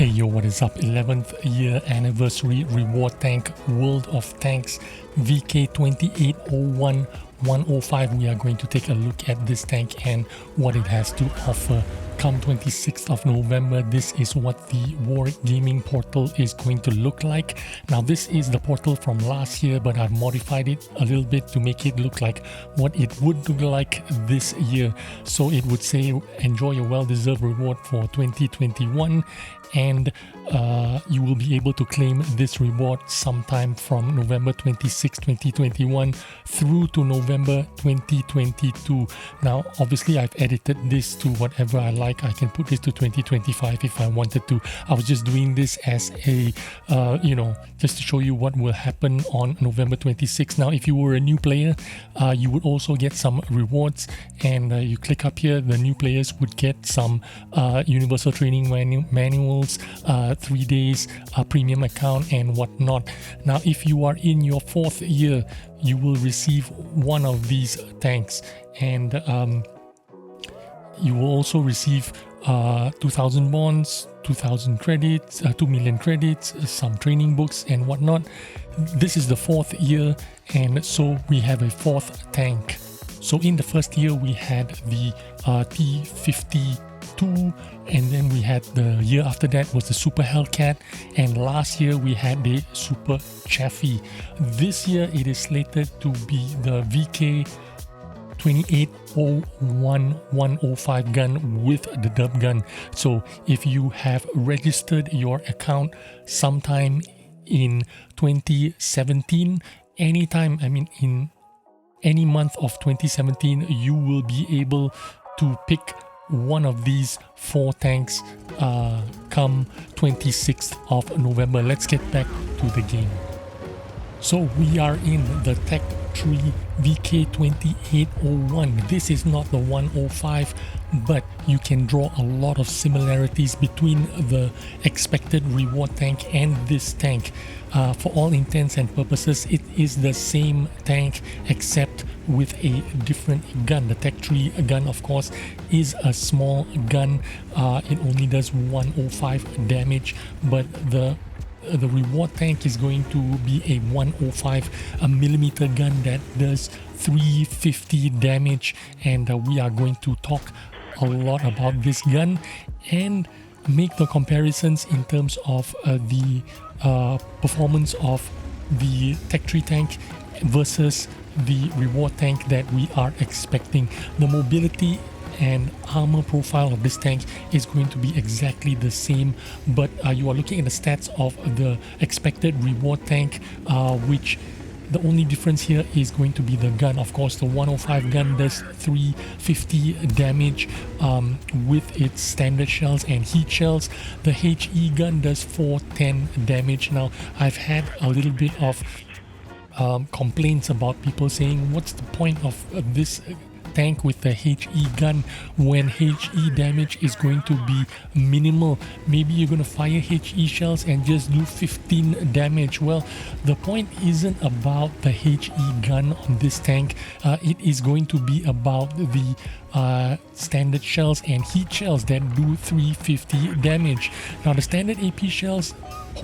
Hey yo, what is up? 11th year anniversary reward tank World of Tanks VK2801 105. We are going to take a look at this tank and what it has to offer. Come 26th of November, this is what the Warwick Gaming portal is going to look like. Now this is the portal from last year, but I've modified it a little bit to make it look like what it would look like this year. So it would say enjoy your well-deserved reward for 2021, and you will be able to claim this reward sometime from November 26, 2021 through to November 2022. Now obviously I've edited this to whatever I like. I can put this to 2025 if I wanted to. I was just doing this as a just to show you what will happen on November 26. Now if you were a new player, you would also get some rewards, and you click up here, the new players would get some universal training manuals, 3 days premium account and whatnot. Now if you are in your 4th year, you will receive one of these tanks, and you will also receive 2,000 bonds, 2,000 credits, 2 million credits, some training books and whatnot. This is the 4th year, and so we have a 4th tank. So in the first year we had the T-52, and then we had the year after that was the Super Hellcat, and last year we had the Super Chaffee. This year it is slated to be the VK2801-105 gun with the dub gun. So if you have registered your account sometime in 2017, anytime, in any month of 2017, you will be able to pick one of these 4 tanks come 26th of November. Let's get back to the game. So we are in the Tech Tree VK2801. This is not the 105, but you can draw a lot of similarities between the expected reward tank and this tank. For all intents and purposes, it is the same tank except with a different gun. The Tech Tree gun, of course, is a small gun. It only does 105 damage, but the reward tank is going to be a 105 millimeter gun that does 350 damage, and we are going to talk a lot about this gun and make the comparisons in terms of the performance of the Tech Tree tank versus the reward tank that we are expecting. The mobility and armor profile of this tank is going to be exactly the same, but you are looking at the stats of the expected reward tank, which the only difference here is going to be the gun. Of course, the 105 gun does 350 damage with its standard shells and heat shells. The HE gun does 410 damage. Now, I've had a little bit of complaints about people saying, what's the point of this tank with the HE gun when HE damage is going to be minimal? Maybe you're going to fire HE shells and just do 15 damage. Well, the point isn't about the HE gun on this tank. It is going to be about the standard shells and heat shells that do 350 damage. Now the standard AP shells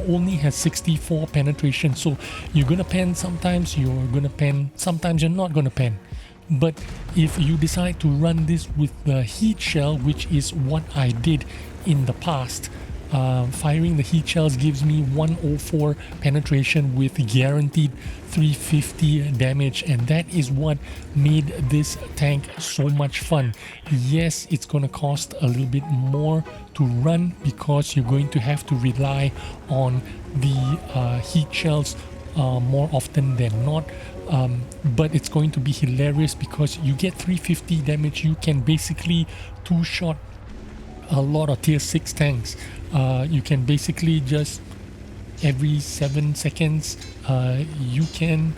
only has 64 penetration, so you're gonna pen sometimes, you're gonna pen sometimes, you're not gonna pen. But if you decide to run this with the heat shell, which is what I did in the past, firing the heat shells gives me 104 penetration with guaranteed 350 damage, and that is what made this tank so much fun. Yes, it's going to cost a little bit more to run because you're going to have to rely on the heat shells more often than not. But it's going to be hilarious because you get 350 damage. You can basically two-shot a lot of tier 6 tanks. You can basically just every 7 seconds you can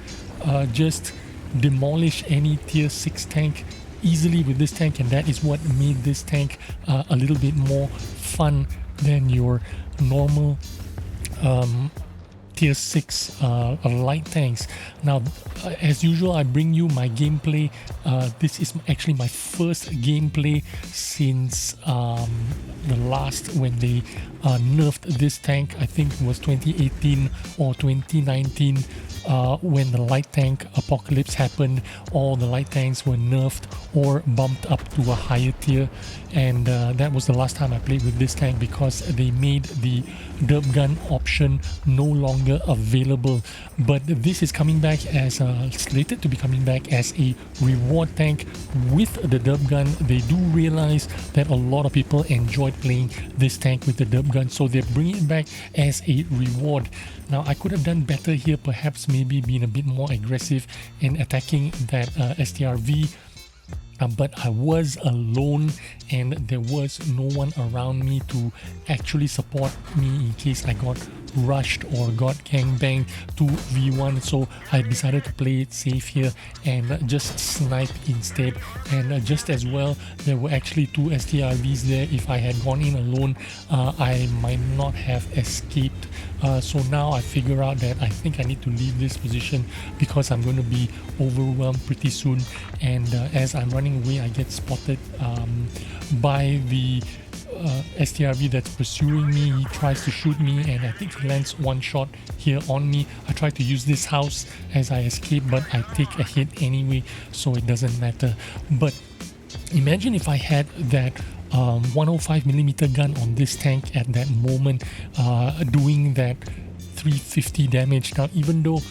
just demolish any tier 6 tank easily with this tank, and that is what made this tank a little bit more fun than your normal tier 6 light tanks. Now as usual, I bring you my gameplay. This is actually my first gameplay since the last when they nerfed this tank. I think it was 2018 or 2019 when the light tank apocalypse happened. All the light tanks were nerfed or bumped up to a higher tier, and that was the last time I played with this tank because they made the derp gun option no longer available. But this is coming back as slated to be coming back as a reward tank with the derp gun. They do realize that a lot of people enjoyed playing this tank with the derp gun, so they're bringing it back as a reward. Now, I could have done better here, perhaps maybe being a bit more aggressive in attacking that STRV. But I was alone and there was no one around me to actually support me in case I got rushed or got gangbanged 2v1, so I decided to play it safe here and just snipe instead. And just as well, there were actually 2 STRVs there. If I had gone in alone, I might not have escaped. So now I figure out that I think I need to leave this position because I'm going to be overwhelmed pretty soon, and as I'm running away I get spotted by the STRV that's pursuing me. He tries to shoot me and I think he lands one shot here on me. I try to use this house as I escape, but I take a hit anyway, so it doesn't matter. But imagine if I had that 105mm gun on this tank at that moment, doing that 350 damage. Now, even though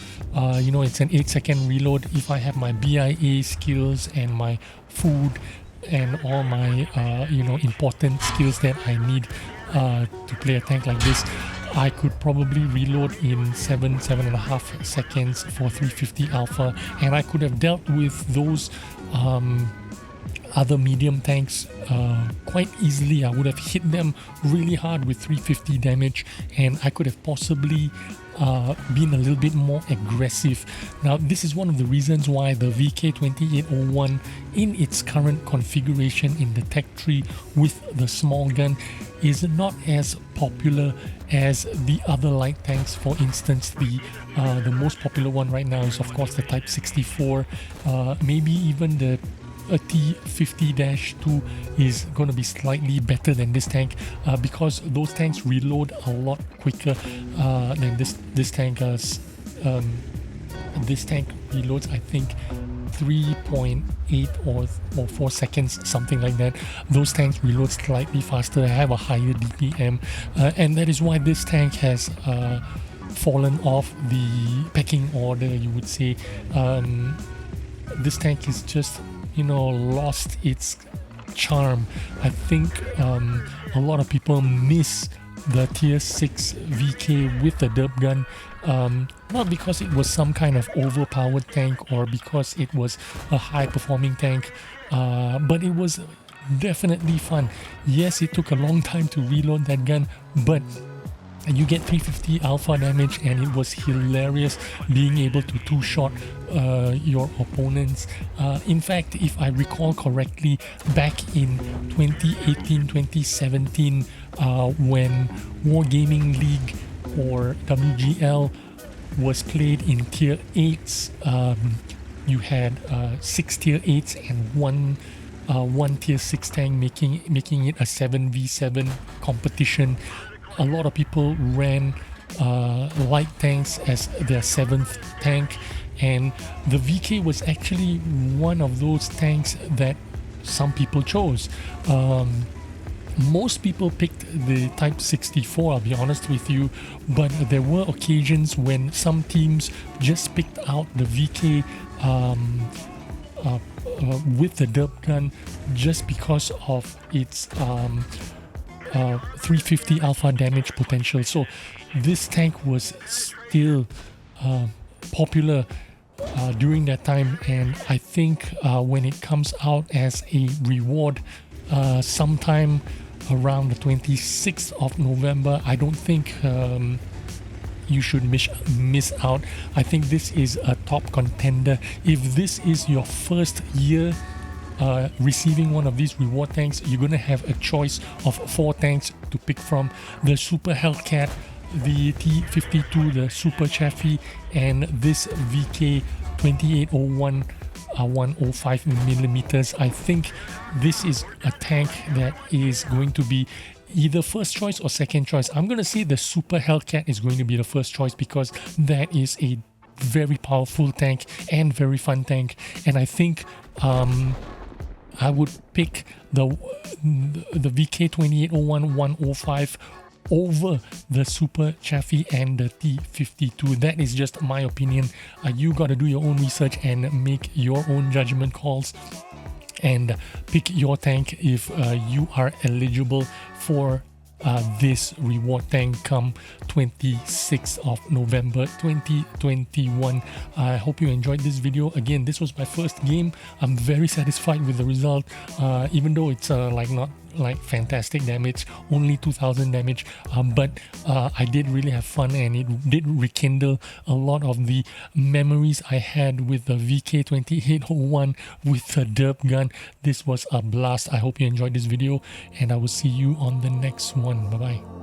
you know, it's an 8-second reload, if I have my BIA skills and my food and all my you know, important skills that I need to play a tank like this, I could probably reload in 7.5 seconds for 350 alpha, and I could have dealt with those other medium tanks quite easily. I would have hit them really hard with 350 damage, and I could have possibly been a little bit more aggressive. Now, this is one of the reasons why the VK2801 in its current configuration in the tech tree with the small gun is not as popular as the other light tanks. For instance, the most popular one right now is of course the Type 64, maybe even the T50-2 is going to be slightly better than this tank because those tanks reload a lot quicker than this tank. This tank reloads, I think, 3.8 or 4 seconds, something like that. Those tanks reload slightly faster, have a higher DPM, and that is why this tank has fallen off the pecking order, you would say. This tank is just, you know, lost its charm. I think a lot of people miss the tier 6 VK with the derp gun, not because it was some kind of overpowered tank or because it was a high performing tank, but it was definitely fun. Yes, it took a long time to reload that gun, but you get 350 alpha damage, and it was hilarious being able to two-shot your opponents. In fact, if I recall correctly, back in 2018-2017, when Wargaming League or WGL was played in tier 8s, you had 6 tier 8s and one tier 6 tank, making it a 7v7 competition. A lot of people ran light tanks as their 7th tank, and the VK was actually one of those tanks that some people chose. Most people picked the Type 64, I'll be honest with you, but there were occasions when some teams just picked out the VK with the derp gun just because of its 350 alpha damage potential. So this tank was still popular during that time, and I think when it comes out as a reward sometime around the 26th of November, I don't think you should miss out. I think this is a top contender. If this is your first year receiving one of these reward tanks, you're going to have a choice of 4 tanks to pick from: the Super Hellcat, the T52, the Super Chaffee, and this VK2801 105mm. I think this is a tank that is going to be either first choice or second choice. I'm going to say the Super Hellcat is going to be the first choice because that is a very powerful tank and very fun tank, and I think I would pick the VK2801 105 over the Super Chaffee and the T52. That is just my opinion. You got to do your own research and make your own judgment calls and pick your tank if you are eligible for this reward tank come 26th of November 2021. I hope you enjoyed this video. Again, this was my first game. I'm very satisfied with the result, even though it's like not like fantastic damage, only 2000 damage, but I did really have fun, and it did rekindle a lot of the memories I had with the VK2801 with the derp gun. This was a blast. I hope you enjoyed this video, and I will see you on the next one. Bye bye.